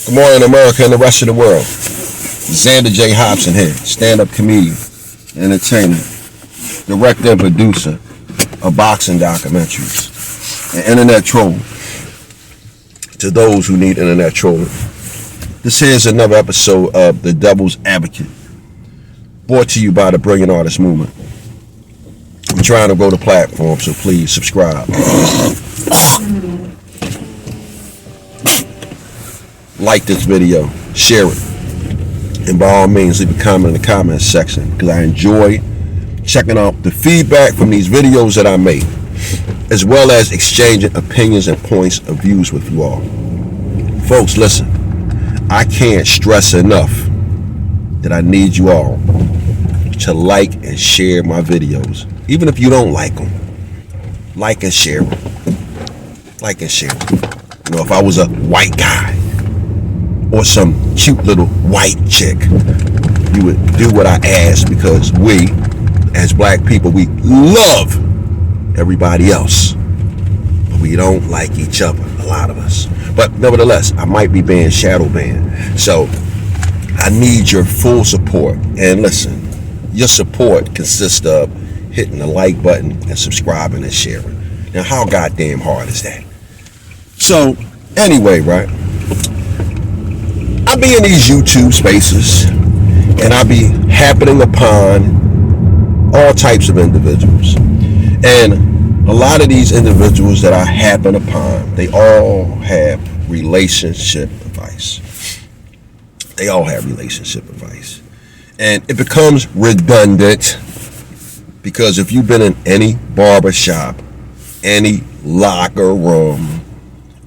Good morning, America and the rest of the world. Xander J. Hobson here, stand-up comedian, entertainer, director and producer of boxing documentaries, and internet troll. To those who need internet trolling, this here's another episode of The Devil's Advocate, brought to you by the Brilliant Artist Movement. I'm trying to grow the platform, so please subscribe. Like this video, share it, and by all means leave a comment in the comments section, because I enjoy checking out the feedback from these videos that I make, as well as exchanging opinions and points of views with you all. Folks, listen, I can't stress enough that I need you all to like and share my videos, even if you don't like them. Like and share them. Like and share them. You know, if I was a white guy or some cute little white chick, you would do what I ask, because we, as black people, we love everybody else, but we don't like each other, a lot of us. But nevertheless, I might be being shadow banned, so I need your full support. And listen, your support consists of hitting the like button and subscribing and sharing. Now, how goddamn hard is that? So anyway, right, I be in these YouTube spaces, and I be happening upon all types of individuals. And a lot of these individuals that I happen upon, they all have relationship advice. They all have relationship advice. And it becomes redundant, because if you've been in any barber shop, any locker room,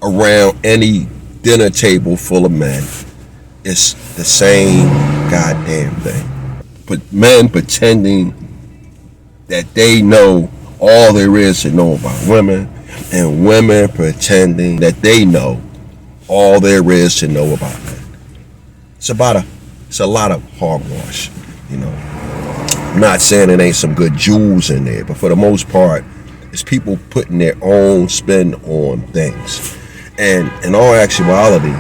around any dinner table full of men, it's the same goddamn thing. But men pretending that they know all there is to know about women, and women pretending that they know all there is to know about men. It's a lot of hogwash, you know. I'm not saying it ain't some good jewels in there, but for the most part, it's people putting their own spin on things. And in all actuality,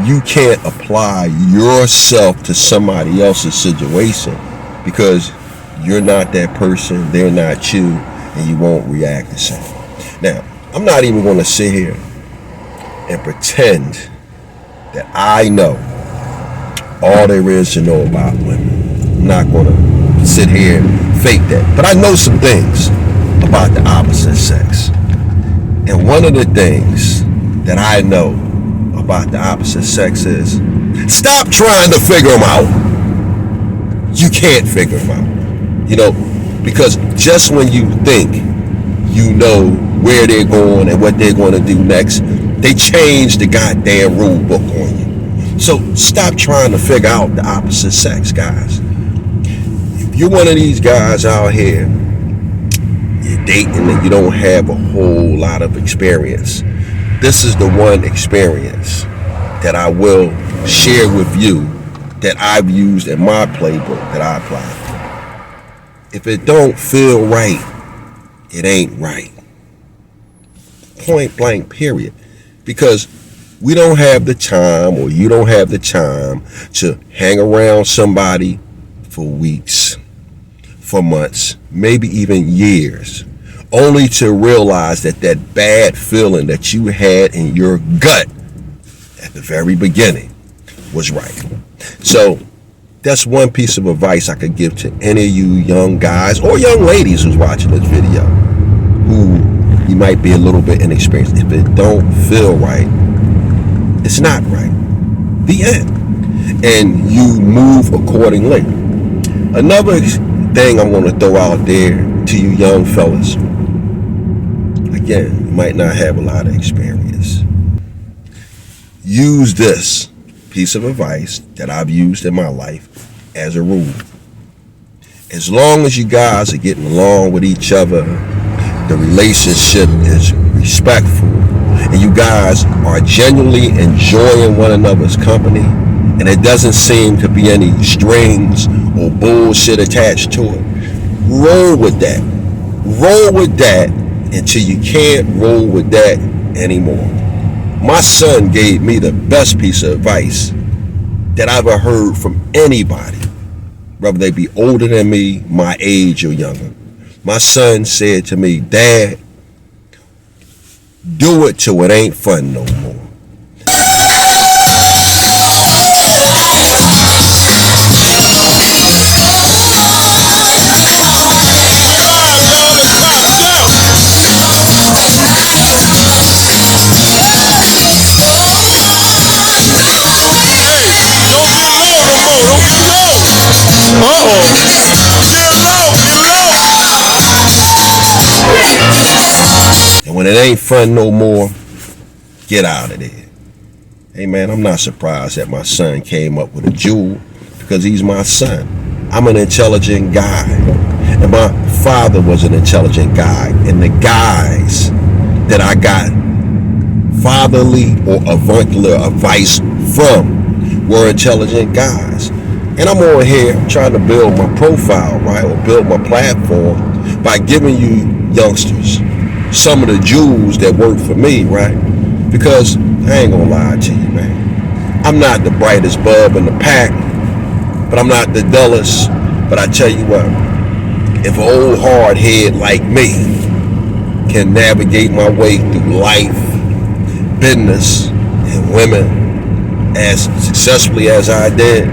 you can't apply yourself to somebody else's situation, because you're not that person, they're not you, and you won't react the same. Now, I'm not even going to sit here and pretend that I know all there is to know about women. I'm not going to sit here and fake that. But I know some things about the opposite sex. And one of the things that I know about the opposite sex is, stop trying to figure them out. You can't figure them out. You know, because just when you think you know where they're going and what they're going to do next, they change the goddamn rule book on you. So stop trying to figure out the opposite sex, guys. If you're one of these guys out here, you're dating and you don't have a whole lot of experience, this is the one experience that I will share with you that I've used in my playbook that I apply. If it don't feel right, it ain't right. Point blank, period. Because we don't have the time, or you don't have the time, to hang around somebody for weeks, for months, maybe even years, only to realize that that bad feeling that you had in your gut at the very beginning was right. So that's one piece of advice I could give to any of you young guys or young ladies who's watching this video, who you might be a little bit inexperienced. If it don't feel right, it's not right. The end. And you move accordingly. Another thing I'm going to throw out there to you young fellas, again, you might not have a lot of experience. Use this piece of advice that I've used in my life as a rule. As long as you guys are getting along with each other, the relationship is respectful, and you guys are genuinely enjoying one another's company, and it doesn't seem to be any strings or bullshit attached to it, roll with that. Roll with that until you can't roll with that anymore. My son gave me the best piece of advice that I've ever heard from anybody, whether they be older than me, my age, or younger. My son said to me, Dad, do it till it ain't fun no more. And when it ain't fun no more, get out of there. Hey man, I'm not surprised that my son came up with a jewel, because he's my son. I'm an intelligent guy, and my father was an intelligent guy, and the guys that I got fatherly or avuncular advice from were intelligent guys. And I'm on here trying to build my profile, right, or build my platform by giving you youngsters some of the jewels that work for me, right? Because I ain't gonna lie to you, man. I'm not the brightest bulb in the pack, but I'm not the dullest. But I tell you what, if an old hard head like me can navigate my way through life, business, and women as successfully as I did,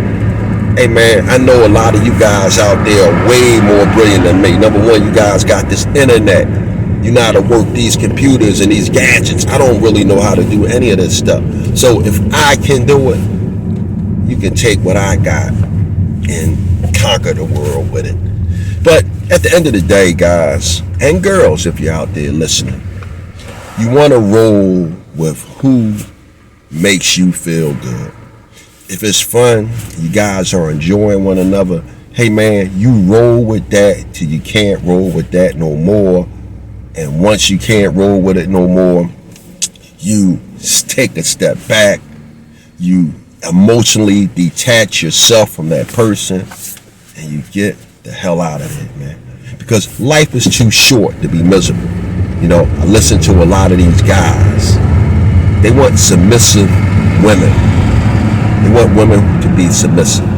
hey man, I know a lot of you guys out there are way more brilliant than me. Number one, you guys got this internet. You know how to work these computers and these gadgets. I don't really know how to do any of this stuff. So if I can do it, you can take what I got and conquer the world with it. But at the end of the day, guys and girls, if you're out there listening, you want to roll with who makes you feel good. If it's fun, you guys are enjoying one another, hey man, you roll with that till you can't roll with that no more. And once you can't roll with it no more, you take a step back. You emotionally detach yourself from that person, and you get the hell out of it, man. Because life is too short to be miserable. You know, I listen to a lot of these guys. They want submissive women. They want women to be submissive.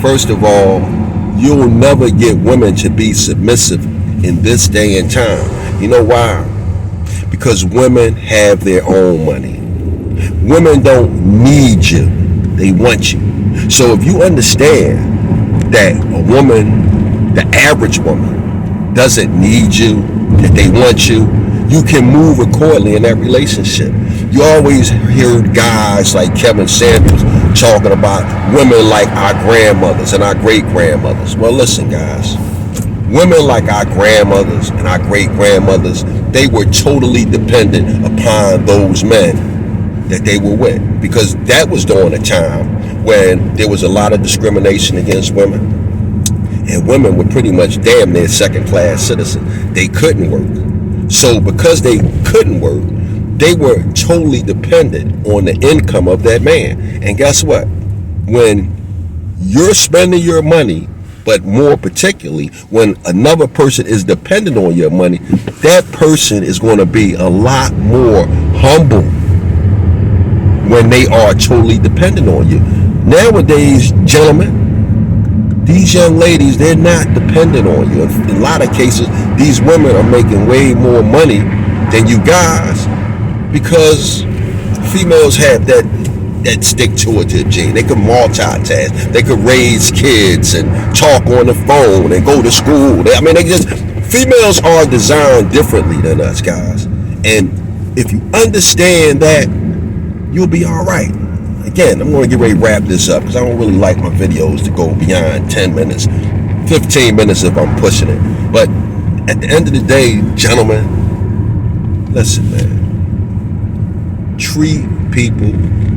First of all, you'll never get women to be submissive in this day and time. You know why? Because women have their own money. Women don't need you, they want you. So if you understand that a woman, the average woman, doesn't need you, that they want you, you can move accordingly in that relationship. You always hear guys like Kevin Samuels talking about women like our grandmothers and our great grandmothers. Well, listen, guys. Women like our grandmothers and our great-grandmothers, they were totally dependent upon those men that they were with, because that was during a time when there was a lot of discrimination against women, and women were pretty much damn near second-class citizens. They couldn't work. So because they couldn't work, they were totally dependent on the income of that man. And guess what? When you're spending your money, but more particularly when another person is dependent on your money, that person is going to be a lot more humble when they are totally dependent on you. Nowadays, gentlemen, these young ladies, they're not dependent on you. In a lot of cases, these women are making way more money than you guys, because females have that stick-to-it gene. They can multitask. They can raise kids and talk on the phone and go to school. Females are designed differently than us guys. And if you understand that, you'll be all right. Again, I'm going to get ready to wrap this up, because I don't really like my videos to go beyond 10 minutes, 15 minutes if I'm pushing it. But at the end of the day, gentlemen, listen, man. Treat people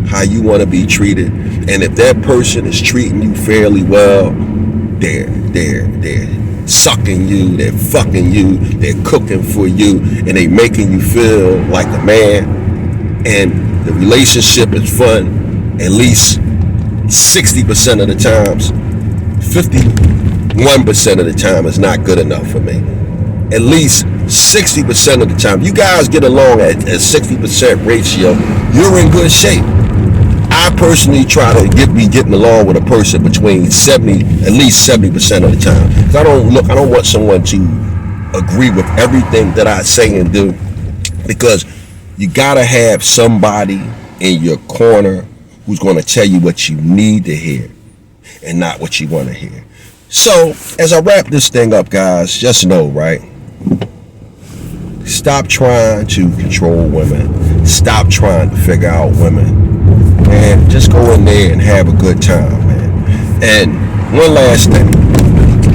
how you want to be treated, and if that person is treating you fairly well, they're sucking you, they're fucking you, they're cooking for you, and they making you feel like a man, and the relationship is fun, at least 60% of the times. 51% of the time is not good enough for me. At least 60% of the time, you guys get along at 60% ratio, you're in good shape. I personally try to be getting along with a person between at least 70% of the time. Because I don't want someone to agree with everything that I say and do, because you gotta have somebody in your corner who's going to tell you what you need to hear and not what you want to hear. So as I wrap this thing up, guys, just know, right? Stop trying to control women. Stop trying to figure out women. And just go in there and have a good time, man. And one last thing,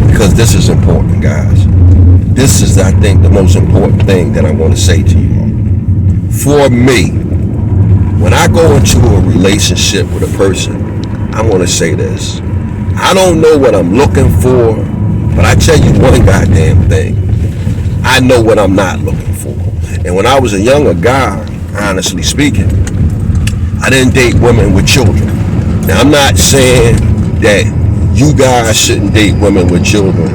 because this is important, guys. This is, I think, the most important thing that I want to say to you all. For me, when I go into a relationship with a person, I want to say this. I don't know what I'm looking for, but I tell you one goddamn thing. I know what I'm not looking for. And when I was a younger guy, honestly speaking, I didn't date women with children. Now, I'm not saying that you guys shouldn't date women with children.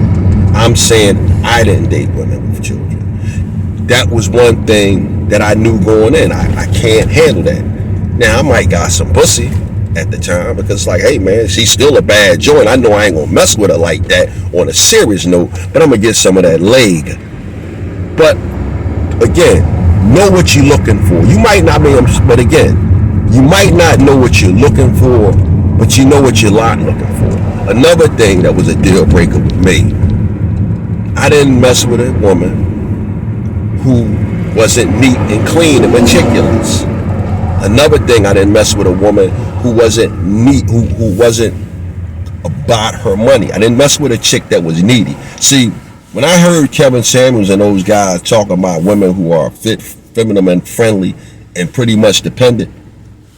I'm saying I didn't date women with children. That was one thing that I knew going in. I can't handle that. Now, I might got some pussy at the time, because it's like, hey man, she's still a bad joint. I know I ain't gonna mess with her like that on a serious note, but I'm gonna get some of that leg. But again, know what you're looking for. You might not be, but again, you might not know what you're looking for, but you know what you're not looking for. Another thing that was a deal breaker with me, I didn't mess with a woman who wasn't neat and clean and meticulous. Another thing, I didn't mess with a woman who wasn't neat, who wasn't about her money. I didn't mess with a chick that was needy. See, when I heard Kevin Samuels and those guys talking about women who are fit, feminine, and friendly, and pretty much dependent,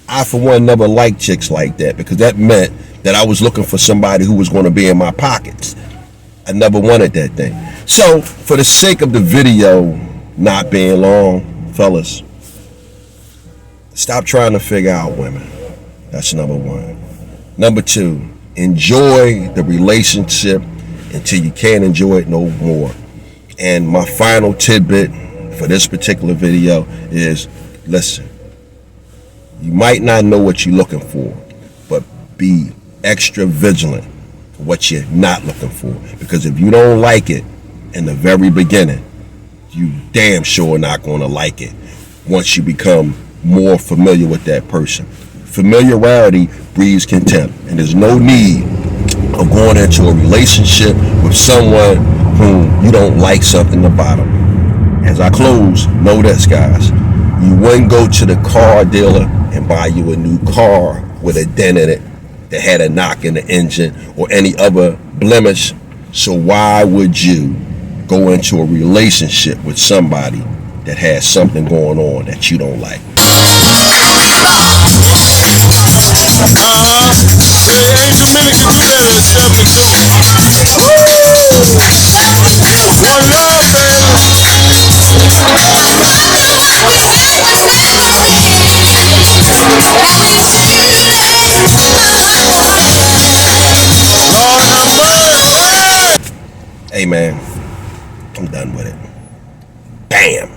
I, for one, never liked chicks like that, because that meant that I was looking for somebody who was going to be in my pockets. I never wanted that thing. So, for the sake of the video not being long, fellas, stop trying to figure out women. That's number one. Number two, enjoy the relationship until you can't enjoy it no more. And my final tidbit for this particular video is, listen, you might not know what you're looking for, but be extra vigilant for what you're not looking for. Because if you don't like it in the very beginning, you damn sure not going to like it once you become more familiar with that person. Familiarity breeds contempt, and there's no need of going into a relationship with someone whom you don't like something about them. As I close, know this, guys. You wouldn't go to the car dealer and buy you a new car with a dent in it that had a knock in the engine or any other blemish. So why would you go into a relationship with somebody that has something going on that you don't like? There ain't too many can do that except me too. One love, baby. Lord have mercy. Hey man, I'm done with it. Bam.